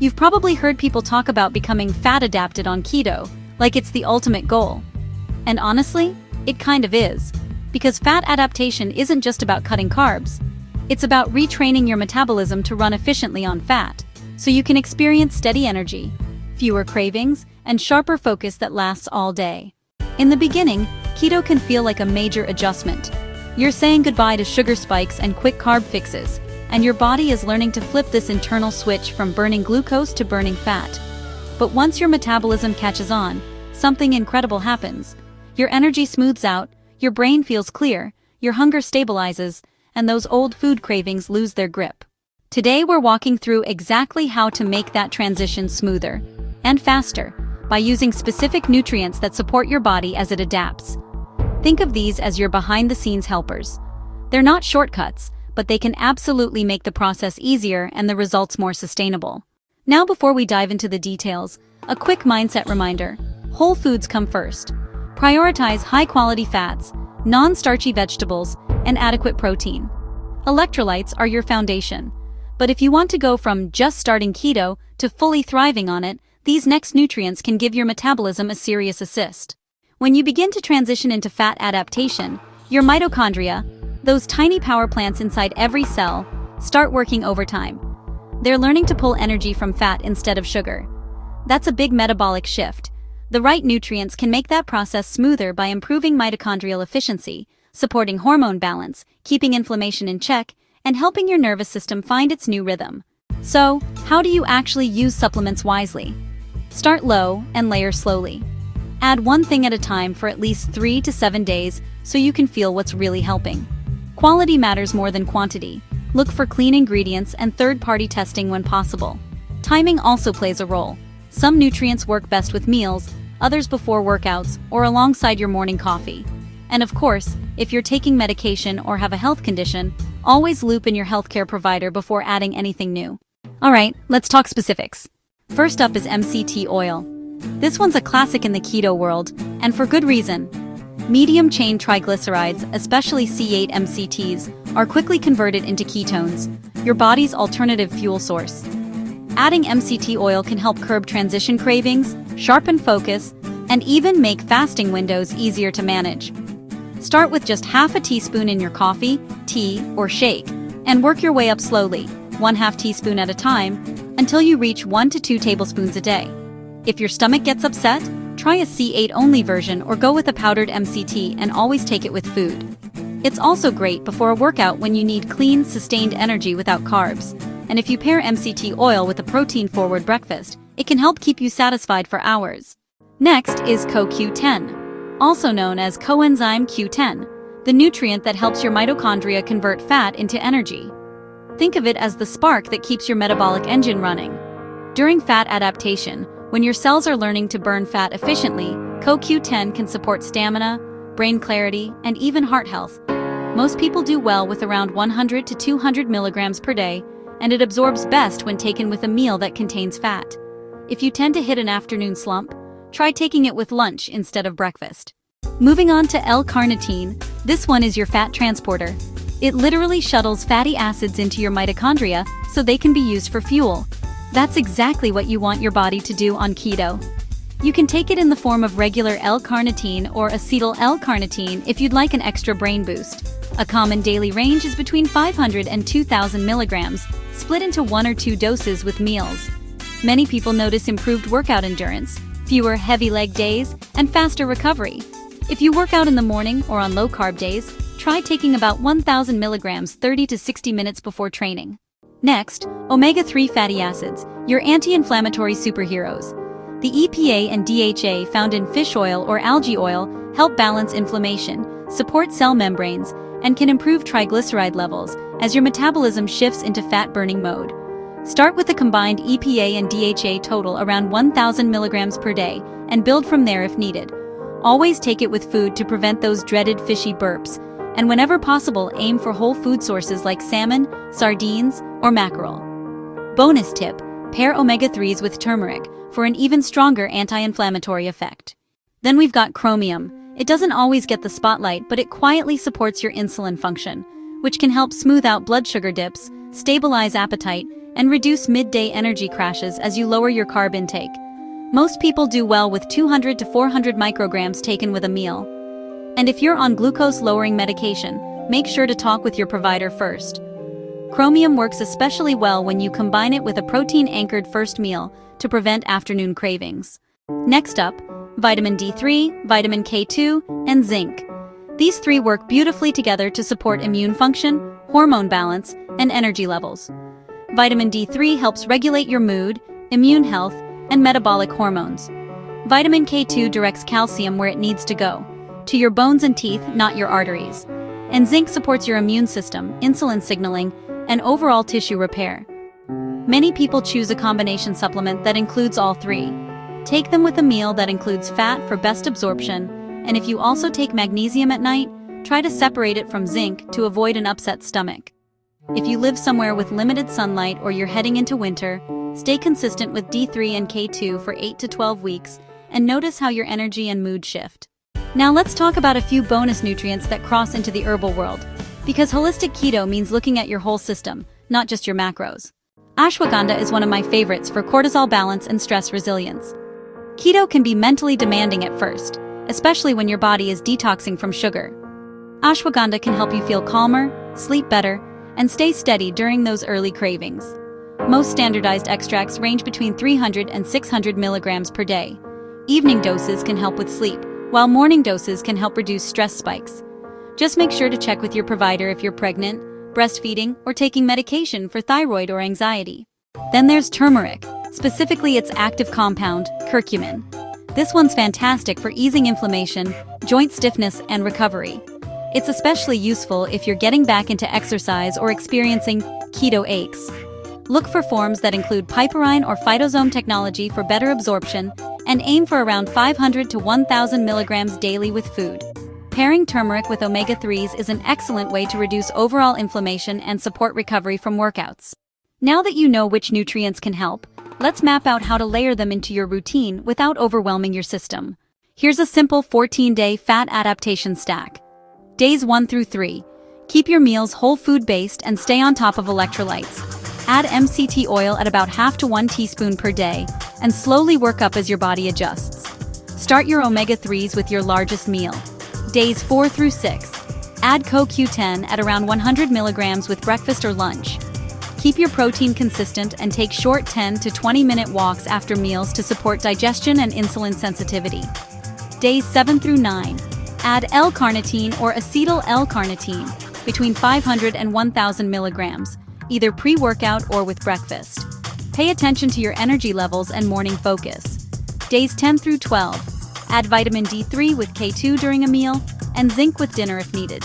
You've probably heard people talk about becoming fat adapted on keto, like it's the ultimate goal. And honestly, it kind of is. Because fat adaptation isn't just about cutting carbs. It's about retraining your metabolism to run efficiently on fat, so you can experience steady energy, fewer cravings, and sharper focus that lasts all day. In the beginning, keto can feel like a major adjustment. You're saying goodbye to sugar spikes and quick carb fixes, and your body is learning to flip this internal switch from burning glucose to burning fat. But once your metabolism catches on, something incredible happens. Your energy smooths out, your brain feels clear, your hunger stabilizes, and those old food cravings lose their grip. Today we're walking through exactly how to make that transition smoother and faster by using specific nutrients that support your body as it adapts. Think of these as your behind-the-scenes helpers. They're not shortcuts, but they can absolutely make the process easier and the results more sustainable. Now, before we dive into the details, a quick mindset reminder: whole foods come first. Prioritize high-quality fats, non-starchy vegetables, and adequate protein. Electrolytes are your foundation. But if you want to go from just starting keto to fully thriving on it, these next nutrients can give your metabolism a serious assist. When you begin to transition into fat adaptation, your mitochondria, those tiny power plants inside every cell, start working overtime. They're learning to pull energy from fat instead of sugar. That's a big metabolic shift. The right nutrients can make that process smoother by improving mitochondrial efficiency, supporting hormone balance, keeping inflammation in check, and helping your nervous system find its new rhythm. So, how do you actually use supplements wisely? Start low and layer slowly. Add one thing at a time for at least 3 to 7 days so you can feel what's really helping. Quality matters more than quantity. Look for clean ingredients and third-party testing when possible. Timing also plays a role. Some nutrients work best with meals, others before workouts or alongside your morning coffee. And of course, if you're taking medication or have a health condition, always loop in your healthcare provider before adding anything new. Alright, let's talk specifics. First up is MCT oil. This one's a classic in the keto world, and for good reason. Medium-chain triglycerides, especially C8 MCTs, are quickly converted into ketones, your body's alternative fuel source. Adding MCT oil can help curb transition cravings, sharpen focus, and even make fasting windows easier to manage. Start with just half a teaspoon in your coffee, tea, or shake, and work your way up slowly, 1/2 teaspoon at a time, until you reach 1 to 2 tablespoons a day. If your stomach gets upset, try a C8 only version or go with a powdered MCT and always take it with food. It's also great before a workout when you need clean, sustained energy without carbs. And if you pair MCT oil with a protein-forward breakfast, it can help keep you satisfied for hours. Next is CoQ10, also known as coenzyme Q10, the nutrient that helps your mitochondria convert fat into energy. Think of it as the spark that keeps your metabolic engine running. During fat adaptation, when your cells are learning to burn fat efficiently, CoQ10 can support stamina, brain clarity, and even heart health. Most people do well with around 100 to 200 milligrams per day, and it absorbs best when taken with a meal that contains fat. If you tend to hit an afternoon slump, try taking it with lunch instead of breakfast. Moving on to L-Carnitine, this one is your fat transporter. It literally shuttles fatty acids into your mitochondria so they can be used for fuel. That's exactly what you want your body to do on keto. You can take it in the form of regular L-Carnitine or acetyl L-Carnitine if you'd like an extra brain boost. A common daily range is between 500 and 2,000 milligrams, split into 1 or 2 doses with meals. Many people notice improved workout endurance, fewer heavy leg days, and faster recovery. If you work out in the morning or on low-carb days, try taking about 1,000 milligrams 30 to 60 minutes before training. Next, omega-3 fatty acids, your anti-inflammatory superheroes. The EPA and DHA found in fish oil or algae oil help balance inflammation, support cell membranes, and can improve triglyceride levels as your metabolism shifts into fat-burning mode. Start with a combined EPA and DHA total around 1,000 milligrams per day and build from there if needed. Always take it with food to prevent those dreaded fishy burps, and whenever possible aim for whole food sources like salmon, sardines, or mackerel. Bonus tip: pair omega-3s with turmeric for an even stronger anti-inflammatory effect. Then we've got chromium. It doesn't always get the spotlight, but it quietly supports your insulin function, which can help smooth out blood sugar dips, stabilize appetite, and reduce midday energy crashes as you lower your carb intake. Most people do well with 200 to 400 micrograms taken with a meal. And if you're on glucose-lowering medication, make sure to talk with your provider first. Chromium works especially well when you combine it with a protein-anchored first meal to prevent afternoon cravings. Next up, vitamin D3, vitamin K2, and zinc. These three work beautifully together to support immune function, hormone balance, and energy levels. Vitamin D3 helps regulate your mood, immune health, and metabolic hormones. Vitamin K2 directs calcium where it needs to go, to your bones and teeth, not your arteries. And zinc supports your immune system, insulin signaling, and overall tissue repair. Many people choose a combination supplement that includes all three. Take them with a meal that includes fat for best absorption, and if you also take magnesium at night, try to separate it from zinc to avoid an upset stomach. If you live somewhere with limited sunlight or you're heading into winter, stay consistent with D3 and K2 for 8 to 12 weeks and notice how your energy and mood shift. Now let's talk about a few bonus nutrients that cross into the herbal world. Because holistic keto means looking at your whole system, not just your macros. Ashwagandha is one of my favorites for cortisol balance and stress resilience. Keto can be mentally demanding at first, especially when your body is detoxing from sugar. Ashwagandha can help you feel calmer, sleep better, and stay steady during those early cravings. Most standardized extracts range between 300 and 600 milligrams per day. Evening doses can help with sleep, while morning doses can help reduce stress spikes. Just make sure to check with your provider if you're pregnant, breastfeeding, or taking medication for thyroid or anxiety. Then there's turmeric, specifically its active compound, curcumin. This one's fantastic for easing inflammation, joint stiffness, and recovery. It's especially useful if you're getting back into exercise or experiencing keto aches. Look for forms that include piperine or phytosome technology for better absorption, and aim for around 500 to 1,000 milligrams daily with food. Pairing turmeric with omega-3s is an excellent way to reduce overall inflammation and support recovery from workouts. Now that you know which nutrients can help, let's map out how to layer them into your routine without overwhelming your system. Here's a simple 14-day fat adaptation stack. Days 1 through 3. Keep your meals whole food-based and stay on top of electrolytes. Add MCT oil at about half to 1 teaspoon per day, and slowly work up as your body adjusts. Start your omega-3s with your largest meal. Days 4 through 6. Add CoQ10 at around 100 milligrams with breakfast or lunch. Keep your protein consistent and take short 10 to 20-minute walks after meals to support digestion and insulin sensitivity. Days 7 through 9. Add L-Carnitine or acetyl L-Carnitine between 500 and 1,000 milligrams, either pre-workout or with breakfast. Pay attention to your energy levels and morning focus. Days 10 through 12. Add vitamin D3 with K2 during a meal, and zinc with dinner if needed.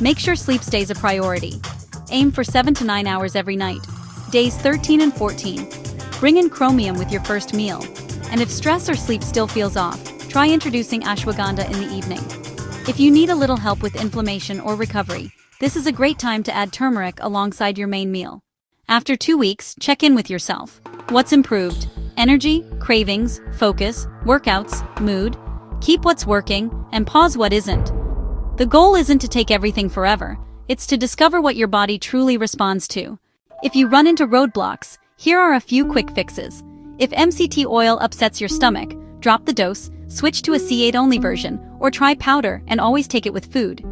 Make sure sleep stays a priority. Aim for 7 to 9 hours every night. Days 13 and 14. Bring in chromium with your first meal. And if stress or sleep still feels off, try introducing ashwagandha in the evening. If you need a little help with inflammation or recovery, this is a great time to add turmeric alongside your main meal. After 2 weeks, check in with yourself. What's improved? Energy, cravings, focus, workouts, mood. Keep what's working and pause what isn't. The goal isn't to take everything forever. It's to discover what your body truly responds to. If you run into roadblocks, here are a few quick fixes. If MCT oil upsets your stomach, drop the dose, switch to a C8-only version, or try powder and always take it with food.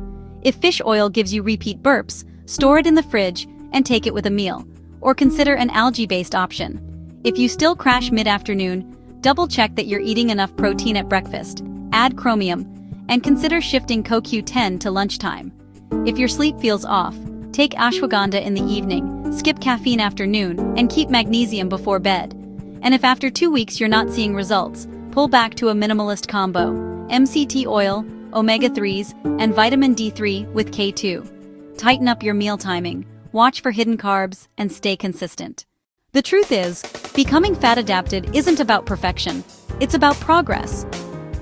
If fish oil gives you repeat burps, store it in the fridge and take it with a meal, or consider an algae-based option. If you still crash mid-afternoon, double-check that you're eating enough protein at breakfast, add chromium, and consider shifting CoQ10 to lunchtime. If your sleep feels off, take ashwagandha in the evening, skip caffeine after noon, and keep magnesium before bed. And if after 2 weeks you're not seeing results, pull back to a minimalist combo: MCT oil, omega-3s, and vitamin D3 with K2. Tighten up your meal timing, watch for hidden carbs, and stay consistent. The truth is, becoming fat adapted isn't about perfection, it's about progress.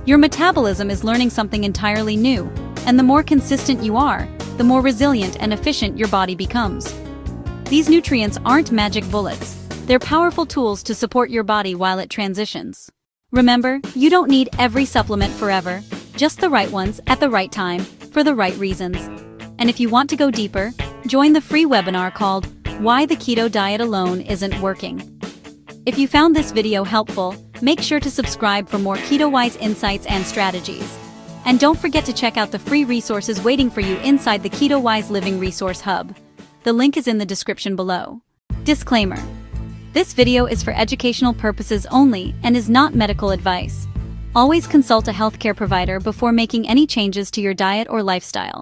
Your metabolism is learning something entirely new, and the more consistent you are, the more resilient and efficient your body becomes. These nutrients aren't magic bullets, they're powerful tools to support your body while it transitions. Remember, you don't need every supplement forever, just the right ones at the right time, for the right reasons. And if you want to go deeper, join the free webinar called why the keto diet alone isn't working. If you found this video helpful, make sure to subscribe for more keto-wise insights and strategies. And don't forget to check out the free resources waiting for you inside the Keto-Wise Living Resource Hub. The link is in the description below. Disclaimer: this video is for educational purposes only and is not medical advice. Always consult a healthcare provider before making any changes to your diet or lifestyle.